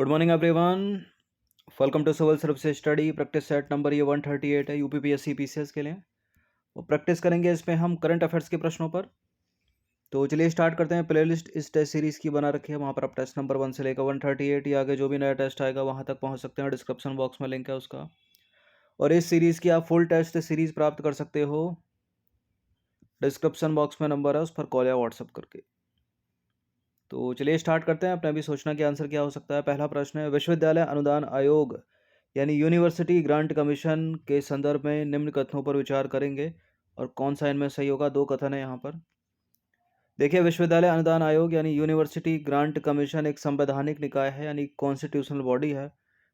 Good morning everyone. Welcome to civil services study practice set number ये 138 है UPPSC PCS के लिए। और प्रैक्टिस करेंगे इसमें हम करंट अफेयर्स के प्रश्नों पर। तो चलिए स्टार्ट करते हैं। प्लेलिस्ट इस टेस्ट सीरीज़ की बना रखी है, वहाँ पर आप टेस्ट नंबर 1 से लेकर 138 या आगे जो भी नया टेस्ट आएगा वहाँ तक पहुँच सकते हैं। डिस्क्रिप्शन बॉक्स में लिंक है उसका। और इस सीरीज़ की आप फुल टेस्ट सीरीज़ प्राप्त कर सकते हो। डिस्क्रिप्शन बॉक्स में नंबर है, उस पर कॉल या व्हाट्सअप करके। तो चलिए स्टार्ट करते हैं। अपने अभी सोचना कि आंसर क्या हो सकता है। पहला प्रश्न है, विश्वविद्यालय अनुदान आयोग यानी यूनिवर्सिटी ग्रांट कमीशन के संदर्भ में निम्न कथनों पर विचार करेंगे और कौन सा इनमें सही होगा। दो कथन है यहाँ पर। देखिए, विश्वविद्यालय अनुदान आयोग यानी यूनिवर्सिटी ग्रांट कमीशन एक संवैधानिक निकाय है यानी कॉन्स्टिट्यूशनल बॉडी है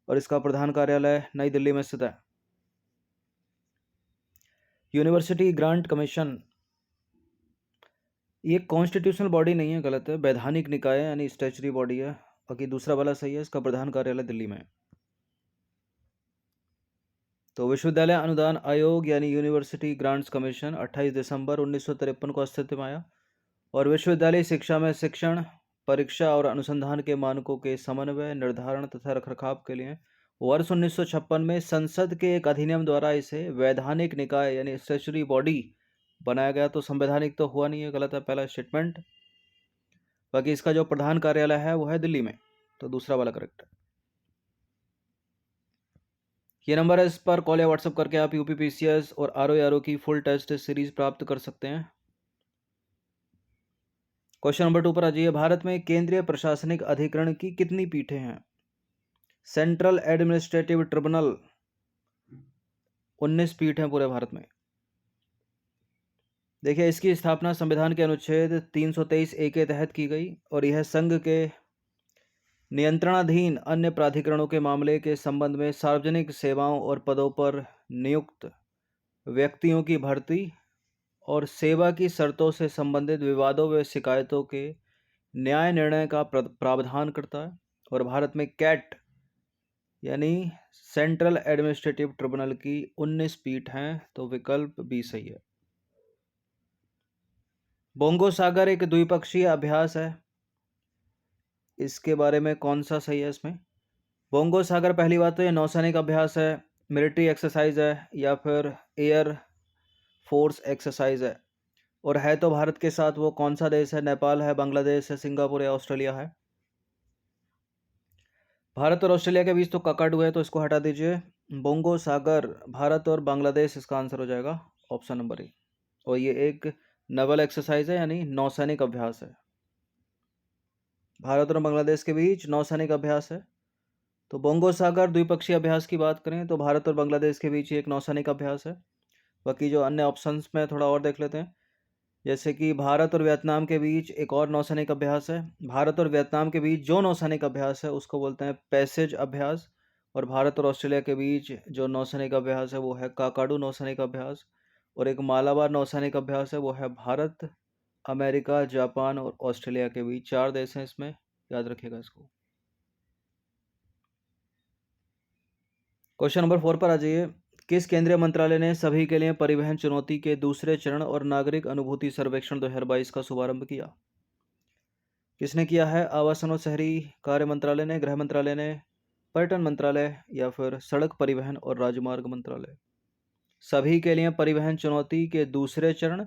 और इसका प्रधान कार्यालय नई दिल्ली में स्थित है। यूनिवर्सिटी ग्रांट कमीशन ये कॉन्स्टिट्यूशनल बॉडी नहीं है, गलत है। वैधानिक निकाय है यानी स्टैच्यूटरी बॉडी है। बाकी दूसरा वाला सही है, इसका प्रधान कार्यालय दिल्ली में है। तो विश्वविद्यालय अनुदान आयोग यानी यूनिवर्सिटी ग्रांट्स कमीशन 28 दिसंबर 1953 को अस्तित्व में आया और विश्वविद्यालय शिक्षा में शिक्षण, परीक्षा और अनुसंधान के मानकों के समन्वय, निर्धारण तथा रखरखाव के लिए वर्ष 1956 में संसद के एक अधिनियम द्वारा इसे वैधानिक निकाय यानी स्टैच्यूटरी बॉडी बनाया गया। तो संवैधानिक तो हुआ नहीं है, गलत है पहला स्टेटमेंट। बाकी इसका जो प्रधान कार्यालय है वो है दिल्ली में, तो दूसरा वाला करेक्ट है। ये नंबर है, इस पर कॉल या व्हाट्सएप करके आप यूपीपीसीएस और आरओ की फुल टेस्ट सीरीज प्राप्त कर सकते हैं। क्वेश्चन नंबर 2 पर आ जाइए। भारत में केंद्रीय प्रशासनिक अधिकरण की कितनी पीठें हैं? सेंट्रल एडमिनिस्ट्रेटिव ट्रिब्यूनल 19 पीठ हैं पूरे भारत में। देखिए, इसकी स्थापना संविधान के अनुच्छेद 323A के तहत की गई और यह संघ के नियंत्रणाधीन अन्य प्राधिकरणों के मामले के संबंध में सार्वजनिक सेवाओं और पदों पर नियुक्त व्यक्तियों की भर्ती और सेवा की शर्तों से संबंधित विवादों व शिकायतों के न्याय निर्णय का प्रावधान करता है। और भारत में कैट यानी सेंट्रल एडमिनिस्ट्रेटिव ट्रिब्यूनल की 19 पीठ हैं, तो विकल्प बी सही है। बोंगो सागर एक द्विपक्षीय अभ्यास है, इसके बारे में कौन सा सही है इसमें? बोंगो सागर पहली बात तो ये नौसैनिक अभ्यास है, मिलिट्री एक्सरसाइज है या फिर एयर फोर्स एक्सरसाइज है। और है तो भारत के साथ वो कौन सा देश है? नेपाल है, बांग्लादेश है, सिंगापुर या ऑस्ट्रेलिया है? भारत और ऑस्ट्रेलिया के बीच तो काकाडू है, तो इसको हटा दीजिए। बोंगो सागर भारत और बांग्लादेश इसका आंसर हो जाएगा, ऑप्शन नंबर ए। और ये एक नेवल एक्सरसाइज है यानी नौसैनिक अभ्यास है। भारत और बांग्लादेश के बीच नौसैनिक अभ्यास है। तो बोंगो सागर द्विपक्षीय अभ्यास की बात करें तो भारत और बांग्लादेश के बीच एक नौसैनिक अभ्यास है। बाकी जो अन्य ऑप्शंस में थोड़ा और देख लेते हैं, जैसे कि भारत और वियतनाम के बीच एक और नौसैनिक अभ्यास है। भारत और वियतनाम के बीच जो नौसैनिक अभ्यास है उसको बोलते हैं पैसेज अभ्यास। और भारत और ऑस्ट्रेलिया के बीच जो नौसैनिक अभ्यास है वो है काकाडू नौसैनिक अभ्यास। और एक मालाबार नौसैनिक अभ्यास है, वो है भारत, अमेरिका, जापान और ऑस्ट्रेलिया के बीच। 4 देश हैं इसमें, याद रखिएगा इसको। क्वेश्चन नंबर 4 पर आ जाइए। किस केंद्रीय मंत्रालय ने सभी के लिए परिवहन चुनौती के दूसरे चरण और नागरिक अनुभूति सर्वेक्षण 2022 का शुभारंभ किया? किसने किया है? आवासन और शहरी कार्य मंत्रालय ने, गृह मंत्रालय ने, पर्यटन मंत्रालय या फिर सड़क परिवहन और राजमार्ग मंत्रालय? सभी के लिए परिवहन चुनौती के दूसरे चरण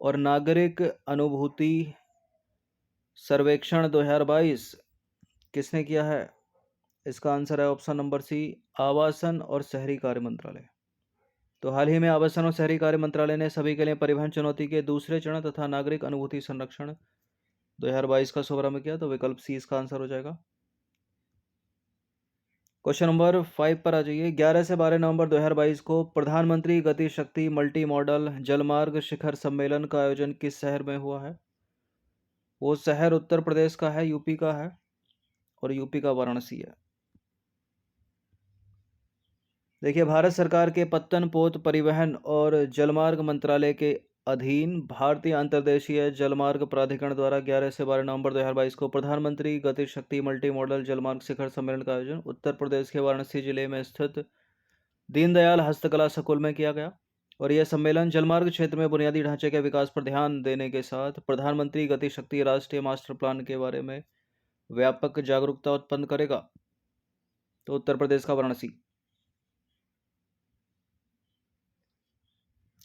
और नागरिक अनुभूति सर्वेक्षण 2022 किसने किया है? इसका आंसर है ऑप्शन नंबर सी, आवासन और शहरी कार्य मंत्रालय। तो हाल ही में आवासन और शहरी कार्य मंत्रालय ने सभी के लिए परिवहन चुनौती के दूसरे चरण तथा नागरिक अनुभूति संरक्षण 2022 का शुभारंभ किया, तो विकल्प सी इसका आंसर हो जाएगा। क्वेश्चन नंबर 5 पर आ जाइए। 11 से 12 नवंबर 2022 को प्रधानमंत्री गति शक्ति मल्टी मॉडल जलमार्ग शिखर सम्मेलन का आयोजन किस शहर में हुआ है? वो शहर उत्तर प्रदेश का है, यूपी का है, और यूपी का वाराणसी है। देखिए, भारत सरकार के पत्तन पोत परिवहन और जलमार्ग मंत्रालय के अधीन भारतीय अंतर्देशीय जलमार्ग प्राधिकरण द्वारा 11 से 12 नवंबर 2022 को प्रधानमंत्री गति शक्ति मल्टी मॉडल जलमार्ग शिखर सम्मेलन का आयोजन उत्तर प्रदेश के वाराणसी जिले में स्थित दीनदयाल हस्तकला संकुल में किया गया। और यह सम्मेलन जलमार्ग क्षेत्र में बुनियादी ढांचे के विकास पर ध्यान देने के साथ प्रधानमंत्री गति शक्ति राष्ट्रीय मास्टर प्लान के बारे में व्यापक जागरूकता उत्पन्न करेगा। तो उत्तर प्रदेश का वाराणसी।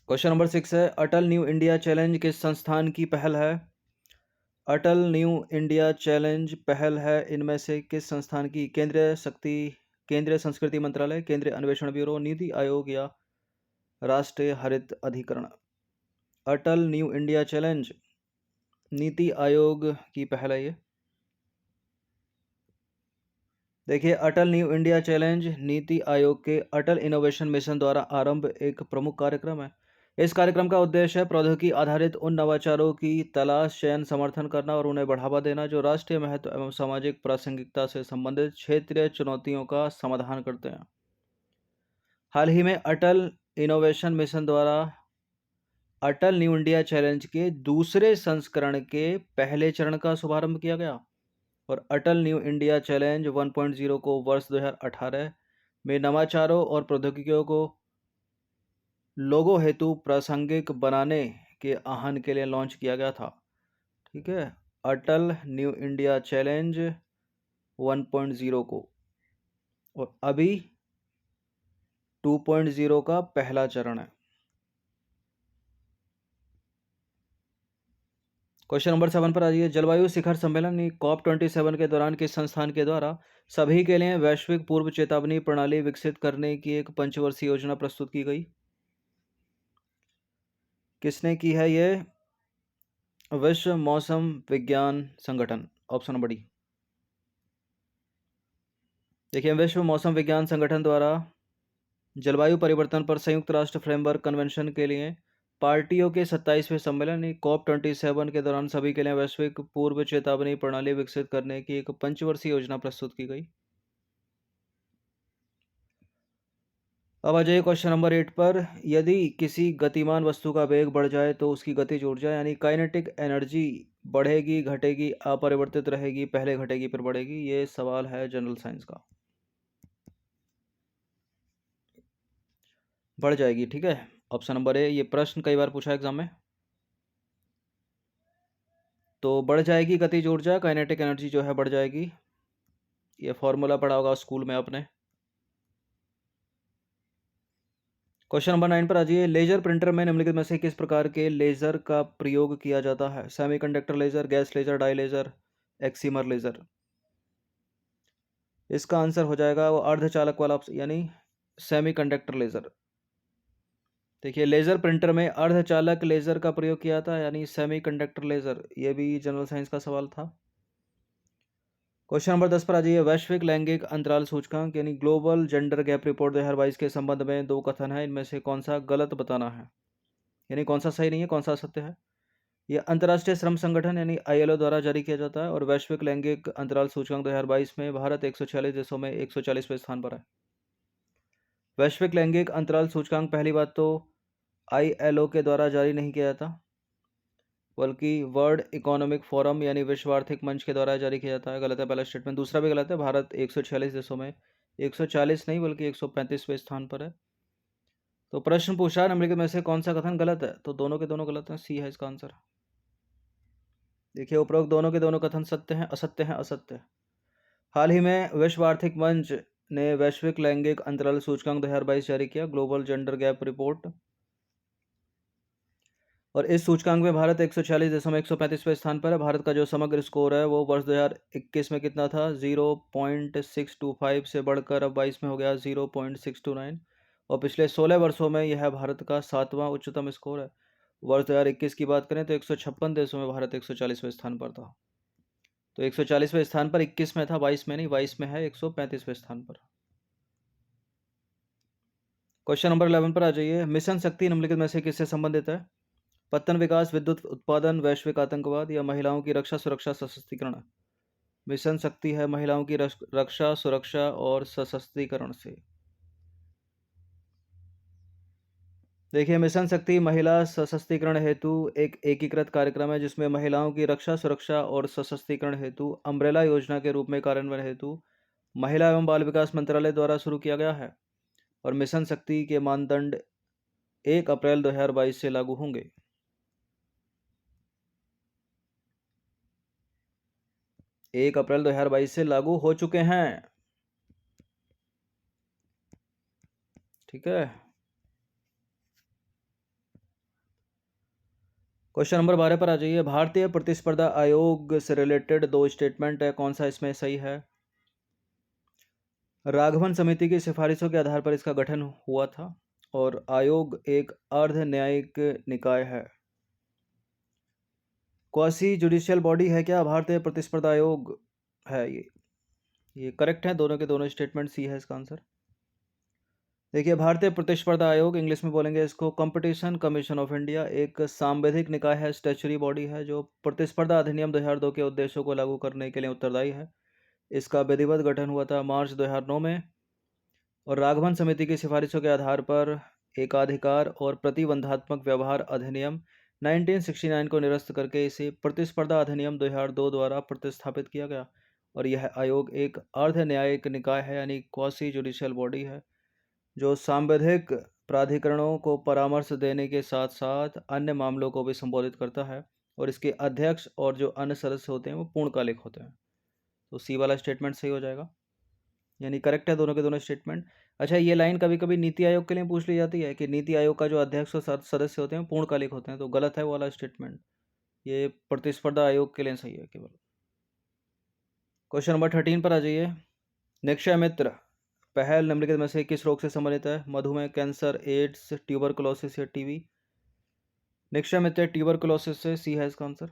क्वेश्चन नंबर 6 है, अटल न्यू इंडिया चैलेंज किस संस्थान की पहल है? अटल न्यू इंडिया चैलेंज पहल है इनमें से किस संस्थान की? केंद्रीय संस्कृति मंत्रालय, केंद्रीय अन्वेषण ब्यूरो, नीति आयोग या राष्ट्रीय हरित अधिकरण? अटल new India challenge NITI Aayog की पहल है ये। देखिए, अटल new India challenge NITI Aayog के अटल इनोवेशन मिशन द्वारा आरंभ एक प्रमुख कार्यक्रम है। इस कार्यक्रम का उद्देश्य है प्रौद्योगिकी आधारित उन नवाचारों की तलाश, चयन, समर्थन करना और उन्हें बढ़ावा देना जो राष्ट्रीय महत्व एवं सामाजिक प्रासंगिकता से संबंधित क्षेत्रीय चुनौतियों का समाधान करते हैं। हाल ही में अटल इनोवेशन मिशन द्वारा अटल न्यू इंडिया चैलेंज के दूसरे संस्करण के पहले चरण का शुभारंभ किया गया और अटल न्यू इंडिया चैलेंज 1.0 को वर्ष 2018 में नवाचारों और प्रौद्योगिकियों को लोगों हेतु प्रासंगिक बनाने के आह्वान के लिए लॉन्च किया गया था। ठीक है, अटल न्यू इंडिया चैलेंज 1.0 को, और अभी 2.0 का पहला चरण है। क्वेश्चन नंबर 7 पर आ जाइए, जलवायु शिखर सम्मेलन COP27 के दौरान किस संस्थान के द्वारा सभी के लिए वैश्विक पूर्व चेतावनी प्रणाली विकसित करने की एक पंचवर्षीय योजना प्रस्तुत की गई? किसने की है ये? विश्व मौसम विज्ञान संगठन, ऑप्शन नंबर डी। देखिए, विश्व मौसम विज्ञान संगठन द्वारा जलवायु परिवर्तन पर संयुक्त राष्ट्र फ्रेमवर्क कन्वेंशन के लिए पार्टियों के 27वें सम्मेलन COP27 के दौरान सभी के लिए वैश्विक पूर्व चेतावनी प्रणाली विकसित करने की एक पंचवर्षीय योजना प्रस्तुत की गई। अब आ जाइए क्वेश्चन नंबर 8 पर, यदि किसी गतिमान वस्तु का वेग बढ़ जाए तो उसकी गतिज ऊर्जा यानी काइनेटिक एनर्जी बढ़ेगी, घटेगी, अपरिवर्तित रहेगी, पहले घटेगी फिर बढ़ेगी? ये सवाल है जनरल साइंस का। बढ़ जाएगी, ठीक है, ऑप्शन नंबर ए। ये प्रश्न कई बार पूछा एग्जाम में। तो बढ़ जाएगी गतिज ऊर्जा, काइनेटिक एनर्जी जो है बढ़ जाएगी। ये फॉर्मूला पढ़ा होगा स्कूल में आपने। क्वेश्चन नंबर 9 पर आ जाइए, लेजर प्रिंटर में निम्नलिखित में से किस प्रकार के लेजर का प्रयोग किया जाता है? Semiconductor laser, gas laser, dye laser, excimer laser? इसका आंसर हो जाएगा वो अर्धचालक वाला ऑप्शन, यानी सेमीकंडक्टर लेजर। देखिए, लेजर प्रिंटर में अर्धचालक लेजर का प्रयोग किया था, यानी सेमीकंडक्टर लेजर। ये भी जनरल साइंस का सवाल था। क्वेश्चन नंबर 10 पर आ जाइए, वैश्विक लैंगिक अंतराल सूचकांक यानी ग्लोबल जेंडर गैप रिपोर्ट 2022 के संबंध में दो कथन है, इनमें से कौन सा गलत बताना है, यानी कौन सा सही नहीं है, कौन सा सत्य है? यह अंतर्राष्ट्रीय श्रम संगठन यानी ILO द्वारा जारी किया जाता है और वैश्विक लैंगिक अंतराल सूचकांक 2022 में भारत 146 देशों में 140वें स्थान पर है। वैश्विक लैंगिक अंतराल सूचकांक पहली बात तो ILO के द्वारा जारी नहीं किया जाता, बल्कि वर्ल्ड इकोनॉमिक फोरम यानी विश्व आर्थिक मंच के द्वारा जारी किया जाता है। गलत है पहला स्टेटमेंट। दूसरा भी गलत है, भारत 146 देशों में 140 नहीं बल्कि 135वें स्थान पर है। तो प्रश्न पूछा निम्नलिखित में से कौन सा कथन गलत है? तो दोनों के दोनों गलत हैं, सी है इसका आंसर। देखिए, उपरोक्त दोनों के दोनों कथन सत्य हैं, असत्य हैं, असत्य है। हाल ही में विश्व आर्थिक मंच ने वैश्विक लैंगिक अंतराल सूचकांक 2022 जारी किया, ग्लोबल जेंडर गैप रिपोर्ट, और इस सूचकांक में भारत 146 देशों में 135वें स्थान पर है। भारत का जो समग्र स्कोर है वो वर्ष 2021 में कितना था? 0.625 से बढ़कर अब 22 में हो गया 0.629, और पिछले 16 वर्षों में यह भारत का 7वां उच्चतम स्कोर है। वर्ष 2021 की बात करें तो 156 देशों में भारत 140वें स्थान पर था। तो 140वें स्थान पर 21 में था, 22 में नहीं, 22 में है 135वें स्थान पर। क्वेश्चन नंबर 11 पर आ जाइए, मिशन शक्ति निम्नलिखित में से किससे संबंधित है? पत्तन विकास, विद्युत उत्पादन, वैश्विक आतंकवाद या महिलाओं की रक्षा सुरक्षा सशक्तिकरण? मिशन शक्ति है महिलाओं की रक्षा सुरक्षा और सशक्तिकरण से। देखिए, मिशन शक्ति महिला सशक्तिकरण हेतु एक एकीकृत कार्यक्रम है जिसमें महिलाओं की रक्षा सुरक्षा और सशक्तिकरण हेतु अम्ब्रेला योजना के रूप में कार्यान्वयन हेतु महिला एवं बाल विकास मंत्रालय द्वारा शुरू किया गया है, और मिशन शक्ति के मानदंड 1 अप्रैल 2022 से लागू होंगे। 1 अप्रैल 2022 से लागू हो चुके हैं। ठीक है। क्वेश्चन नंबर 12 पर आ जाइए। भारतीय प्रतिस्पर्धा आयोग से रिलेटेड दो स्टेटमेंट है, कौन सा इसमें सही है? राघवन समिति की सिफारिशों के आधार पर इसका गठन हुआ था और आयोग एक अर्ध न्यायिक निकाय है। क्वासी जुडिशियल बॉडी है क्या भारतीय प्रतिस्पर्धा आयोग? है ये करेक्ट है, दोनों के दोनों स्टेटमेंट सी है इसका आंसर। देखिए, भारतीय प्रतिस्पर्धा आयोग, इंग्लिश में बोलेंगे इसको कंपटीशन कमीशन ऑफ इंडिया, एक सांविधिक निकाय है, स्टैच्यूटरी बॉडी है जो प्रतिस्पर्धा अधिनियम 2002 के उद्देश्यों को लागू करने के लिए उत्तरदायी है। इसका विधिवत गठन हुआ था मार्च 2009 में और राघवन समिति की सिफारिशों के आधार पर एकाधिकार और प्रतिबंधात्मक व्यवहार अधिनियम 1969 को निरस्त करके इसे प्रतिस्पर्धा अधिनियम 2002 द्वारा प्रतिस्थापित किया गया और यह आयोग एक अर्ध न्यायिक निकाय है, यानी क्वासी जुडिशियल बॉडी है जो सांविधिक प्राधिकरणों को परामर्श देने के साथ साथ अन्य मामलों को भी संबोधित करता है और इसके अध्यक्ष और जो अन्य सदस्य होते हैं वो पूर्णकालिक होते हैं। तो सी वाला स्टेटमेंट सही हो जाएगा, यानी करेक्ट है दोनों के दोनों स्टेटमेंट। अच्छा, ये लाइन कभी कभी नीति आयोग के लिए पूछ ली जाती है कि नीति आयोग का जो अध्यक्ष और सदस्य होते हैं पूर्णकालिक होते हैं, तो गलत है वो वाला स्टेटमेंट, ये प्रतिस्पर्धा आयोग के लिए सही है केवल। क्वेश्चन नंबर 13 पर आ जाइए। निक्षय मित्र पहल निम्नलिखित में से किस रोग से संबंधित है? मधुमेह, कैंसर, एड्स, ट्यूबरकुलोसिस या टीबी? निक्षय मित्र ट्यूबरकुलोसिस से, सी है इसका आंसर।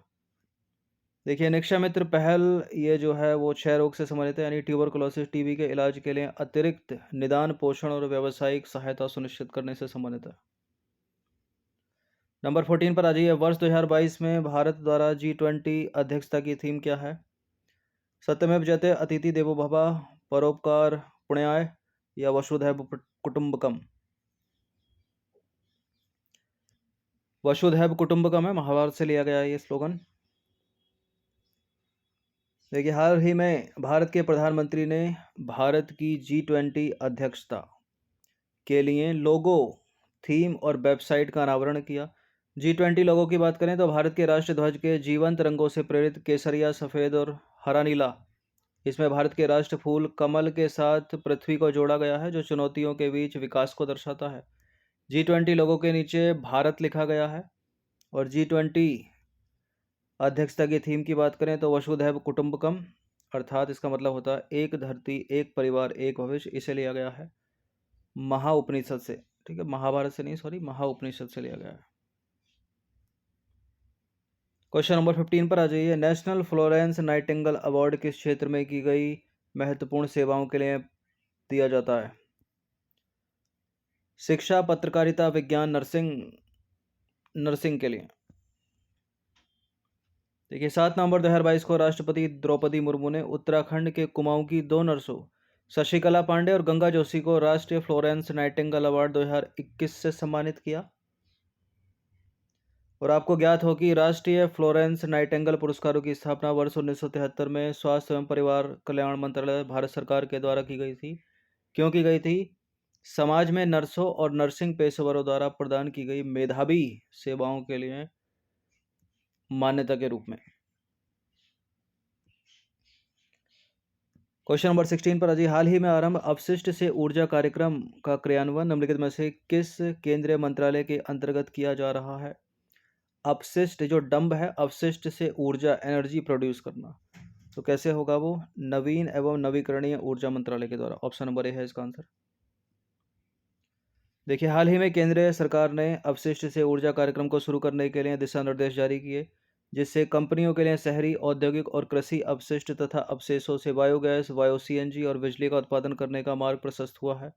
देखिए, निक्षय मित्र पहल ये जो है वो क्षय रोग से संबंधित है, यानी ट्यूबरकुलोसिस टीबी के इलाज के लिए अतिरिक्त निदान, पोषण और व्यावसायिक सहायता सुनिश्चित करने से संबंधित है। नंबर 14 पर आ जाइए। वर्ष 2022 में भारत द्वारा G20 अध्यक्षता की थीम क्या है? सत्यमेव जयते, अतिथि देवो भव, परोपकार पुण्याय या वसुधैव कुटुंबकम? वसुधैव कुटुंबकम है, महाभारत से लिया गया है ये स्लोगन। देखिए, हाल ही में भारत के प्रधानमंत्री ने भारत की G20 अध्यक्षता के लिए लोगो, थीम और वेबसाइट का अनावरण किया। G20 लोगों की बात करें तो भारत के राष्ट्र ध्वज के जीवंत रंगों से प्रेरित केसरिया, सफ़ेद और हरा नीला, इसमें भारत के राष्ट्र फूल कमल के साथ पृथ्वी को जोड़ा गया है जो चुनौतियों के बीच विकास को दर्शाता है। G20 लोगों के नीचे भारत लिखा गया है और G20 अध्यक्षता की थीम की बात करें तो वसुधैव कुटुंबकम, अर्थात इसका मतलब होता है एक धरती, एक परिवार, एक भविष्य। इसे लिया गया है महाउपनिषद से, ठीक है, महाभारत से नहीं, सॉरी, महाउपनिषद से लिया गया है। क्वेश्चन नंबर 15 पर आ जाइए। नेशनल फ्लोरेंस नाइटिंगेल अवार्ड किस क्षेत्र में की गई महत्वपूर्ण सेवाओं के लिए दिया जाता है? शिक्षा, पत्रकारिता, विज्ञान, नर्सिंग के लिए। देखिए, 7 नवंबर 2022 को राष्ट्रपति द्रौपदी मुर्मू ने उत्तराखंड के कुमाऊं की 2 नर्सों शशिकला पांडे और गंगा जोशी को राष्ट्रीय फ्लोरेंस नाइटिंगेल अवार्ड 2021 से सम्मानित किया। और आपको ज्ञात हो कि राष्ट्रीय फ्लोरेंस नाइटिंगेल पुरस्कारों की स्थापना वर्ष 1973 में स्वास्थ्य एवं परिवार कल्याण मंत्रालय, भारत सरकार के द्वारा की गई थी। क्यों की गई थी? समाज में नर्सों और नर्सिंग पेशेवरों द्वारा प्रदान की गई मेधावी सेवाओं के लिए मान्यता के रूप में। क्वेश्चन नंबर 16 पर अजी। हाल ही में आरंभ अपशिष्ट से ऊर्जा कार्यक्रम का क्रियान्वयन निम्नलिखित में से किस केंद्रीय मंत्रालय के अंतर्गत किया जा रहा है? अपशिष्ट जो डंब है, अपशिष्ट से ऊर्जा, एनर्जी प्रोड्यूस करना, तो कैसे होगा वो? नवीन एवं नवीकरणीय ऊर्जा मंत्रालय के द्वारा। ऑप्शन नंबर ए है इसका आंसर। देखिए, हाल ही में केंद्र सरकार ने अपशिष्ट से ऊर्जा कार्यक्रम को शुरू करने के लिए दिशा निर्देश जारी किए, जिससे कंपनियों के लिए शहरी, औद्योगिक और कृषि अपशिष्ट तथा अवशेषों से बायोगैस, बायो सीएनजी और बिजली का उत्पादन करने का मार्ग प्रशस्त हुआ है।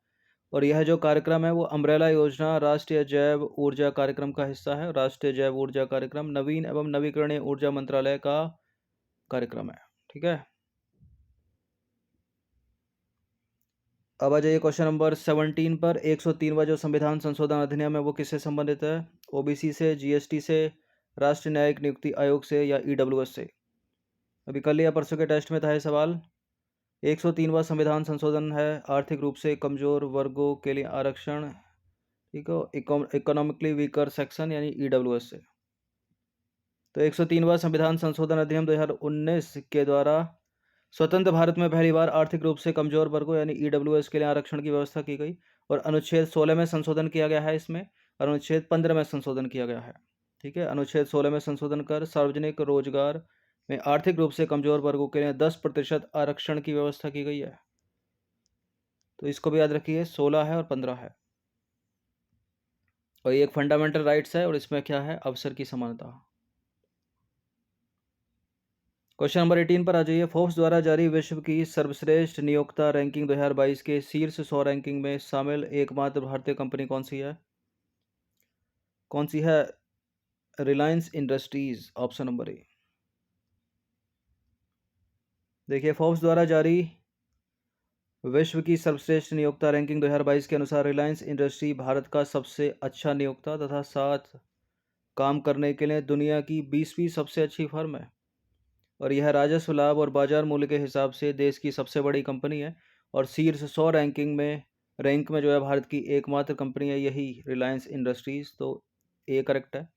और यह जो कार्यक्रम है वो अम्ब्रेला योजना राष्ट्रीय जैव ऊर्जा कार्यक्रम का हिस्सा है। राष्ट्रीय जैव ऊर्जा कार्यक्रम नवीन एवं नवीकरणीय ऊर्जा मंत्रालय का कार्यक्रम है, ठीक है। अब आ जाइए क्वेश्चन नंबर 17 पर। 103वां जो संविधान संशोधन अधिनियम है वो किससे संबंधित है? ओबीसी से, जीएसटी से, राष्ट्रीय न्यायिक नियुक्ति आयोग से या ईडब्ल्यूएस से? अभी कल या परसों के टेस्ट में था ये सवाल। 103वां संविधान संशोधन है आर्थिक रूप से कमजोर वर्गों के लिए आरक्षण, ठीक है, इकोनॉमिकली वीकर सेक्शन, यानी ईडब्ल्यूएस से। तो 103वां संविधान संशोधन अधिनियम 2019 के द्वारा स्वतंत्र भारत में पहली बार आर्थिक रूप से कमजोर वर्गों यानी ईडब्ल्यूएस के लिए आरक्षण की व्यवस्था की गई और अनुच्छेद 16 में संशोधन किया गया है इसमें, और अनुच्छेद 15 में संशोधन किया गया है। ठीक है, अनुच्छेद 16 में संशोधन कर सार्वजनिक रोजगार में आर्थिक रूप से कमजोर वर्गों के लिए 10% आरक्षण की व्यवस्था की गई है। तो इसको भी याद रखिए, 16 है और 15 है। और ये एक फंडामेंटल राइट्स है और इसमें क्या है, अवसर की समानता। क्वेश्चन नंबर 18 पर आ जाइए। फोर्ब्स द्वारा जारी विश्व की सर्वश्रेष्ठ नियोक्ता रैंकिंग 2022 के शीर्ष 100 रैंकिंग में शामिल एकमात्र भारतीय कंपनी कौन सी है? कौन सी है? Reliance industries, option number A. देखिए, फोर्ब्स द्वारा जारी विश्व की सर्वश्रेष्ठ नियोक्ता रैंकिंग 2022 के अनुसार रिलायंस इंडस्ट्री भारत का सबसे अच्छा नियोक्ता तथा साथ काम करने के लिए दुनिया की 20वीं सबसे अच्छी फर्म है, और यह राजस्व लाभ और बाजार मूल्य के हिसाब से देश की सबसे बड़ी कंपनी है, और शीर्ष 100 रैंक में जो है भारत की एकमात्र कंपनी है यही रिलायंस इंडस्ट्रीज। तो ये करेक्ट है।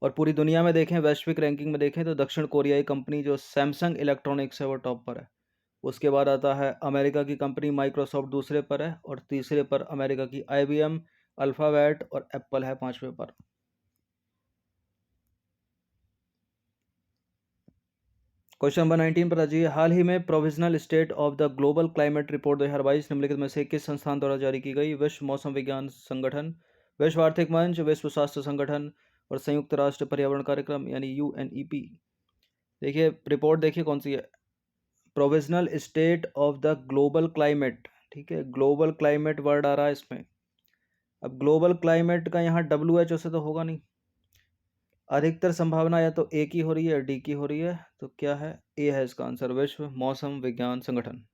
और पूरी दुनिया में देखें, वैश्विक रैंकिंग में देखें तो दक्षिण कोरियाई कंपनी जो सैमसंग इलेक्ट्रॉनिक्स है वो टॉप पर है। उसके बाद आता है अमेरिका की कंपनी माइक्रोसॉफ्ट दूसरे पर है, और तीसरे पर अमेरिका की IBM, अल्फाबेट और एप्पल है 5वें पर। क्वेश्चन नंबर 19 पर आ जाइए। हाल ही में provisional state of the global climate report 2022 निम्नलिखित में से किस संस्थान द्वारा जारी की गई? विश्व मौसम विज्ञान संगठन, विश्व आर्थिक मंच, विश्व स्वास्थ्य संगठन और संयुक्त राष्ट्र पर्यावरण कार्यक्रम यानी UNEP। देखिए, रिपोर्ट देखिए कौन सी है, provisional state of the global climate. ठीक है, ग्लोबल क्लाइमेट वर्ड आ रहा है इसमें। अब ग्लोबल क्लाइमेट का यहाँ WHO से तो होगा नहीं, अधिकतर संभावना या तो ए की हो रही है, डी की हो रही है। तो क्या है? ए है इसका आंसर, विश्व मौसम विज्ञान संगठन।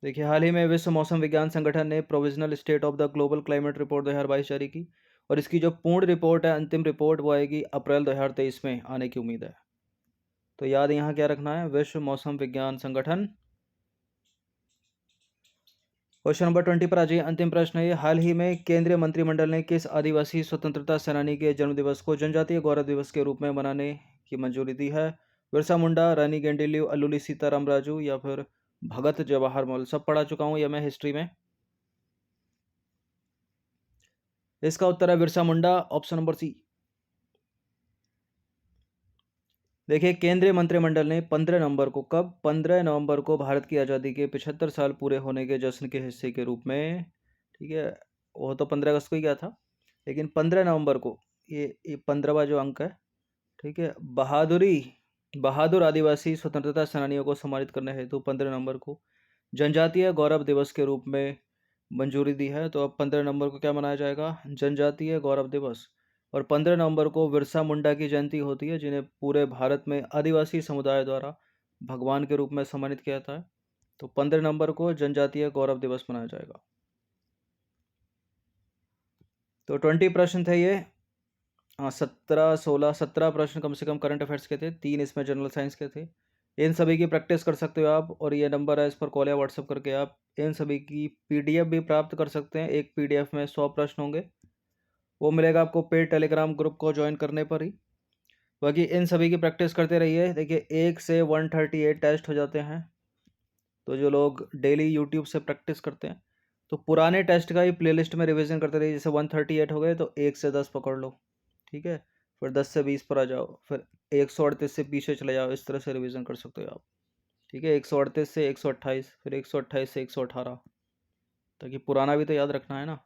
देखिए, हाल ही में विश्व मौसम विज्ञान संगठन ने provisional state of the global climate report 2022 जारी की, और इसकी जो पूर्ण रिपोर्ट है, अंतिम रिपोर्ट, वो आएगी अप्रैल 2023 में आने की उम्मीद है। तो याद यहाँ क्या रखना है, विश्व मौसम विज्ञान संगठन। क्वेश्चन नंबर 20 पर आ जाइए। अंतिम प्रश्न है, हाल ही में केंद्रीय मंत्रिमंडल ने किस आदिवासी स्वतंत्रता सेनानी के जन्मदिवस को जनजातीय गौरव दिवस के रूप में मनाने की मंजूरी दी है? बिरसा मुंडा, रानी गेंडेलियो, अल्लूली सीताराम राजू या फिर भगत जवाहर मॉल। सब पढ़ा चुका हूँ यह मैं हिस्ट्री में। इसका उत्तर है Birsa Munda, option number C. देखिए, केंद्रीय मंत्रिमंडल ने 15 नवंबर को, कब? 15 नवंबर को भारत की आज़ादी के 75 साल पूरे होने के जश्न के हिस्से के रूप में, ठीक है, वो तो 15 अगस्त को ही गया था, लेकिन 15 नवंबर को ये 15वां जो अंक है, ठीक है, बहादुर आदिवासी स्वतंत्रता सेनानियों को सम्मानित करने हेतु 15 नवंबर को जनजातीय गौरव दिवस के रूप में मंजूरी दी है। तो अब 15 नवंबर को क्या मनाया जाएगा? जनजातीय गौरव दिवस। और 15 नवंबर को बिरसा मुंडा की जयंती होती है, जिन्हें पूरे भारत में आदिवासी समुदाय द्वारा भगवान के रूप में सम्मानित किया जाता है। तो 15 नवंबर को जनजातीय गौरव दिवस मनाया जाएगा। तो 20 प्रश्न थे ये। 17 प्रश्न कम से कम करंट अफेयर्स के थे, 3 इसमें जनरल साइंस के थे। इन सभी की प्रैक्टिस कर सकते हो आप, और ये नंबर है, इस पर कॉल या व्हाट्सअप करके आप इन सभी की PDF भी प्राप्त कर सकते हैं। एक PDF में 100 प्रश्न होंगे, वो मिलेगा आपको पेड टेलीग्राम ग्रुप को ज्वाइन करने पर ही। बाकी इन सभी की प्रैक्टिस करते रहिए। देखिए, 1 से 138 टेस्ट हो जाते हैं, तो जो लोग डेली यूट्यूब से प्रैक्टिस करते हैं तो पुराने टेस्ट का ही प्लेलिस्ट में रिवीजन करते रहिए। जैसे 138 हो गए तो 1 से 10 पकड़ लो, ठीक है, फिर 10 से 20 पर आ जाओ, फिर 138 से पीछे चले जाओ। इस तरह से रिवीजन कर सकते हो आप, ठीक है। 138 से 128, फिर 128 से 118, ताकि पुराना भी तो याद रखना है ना।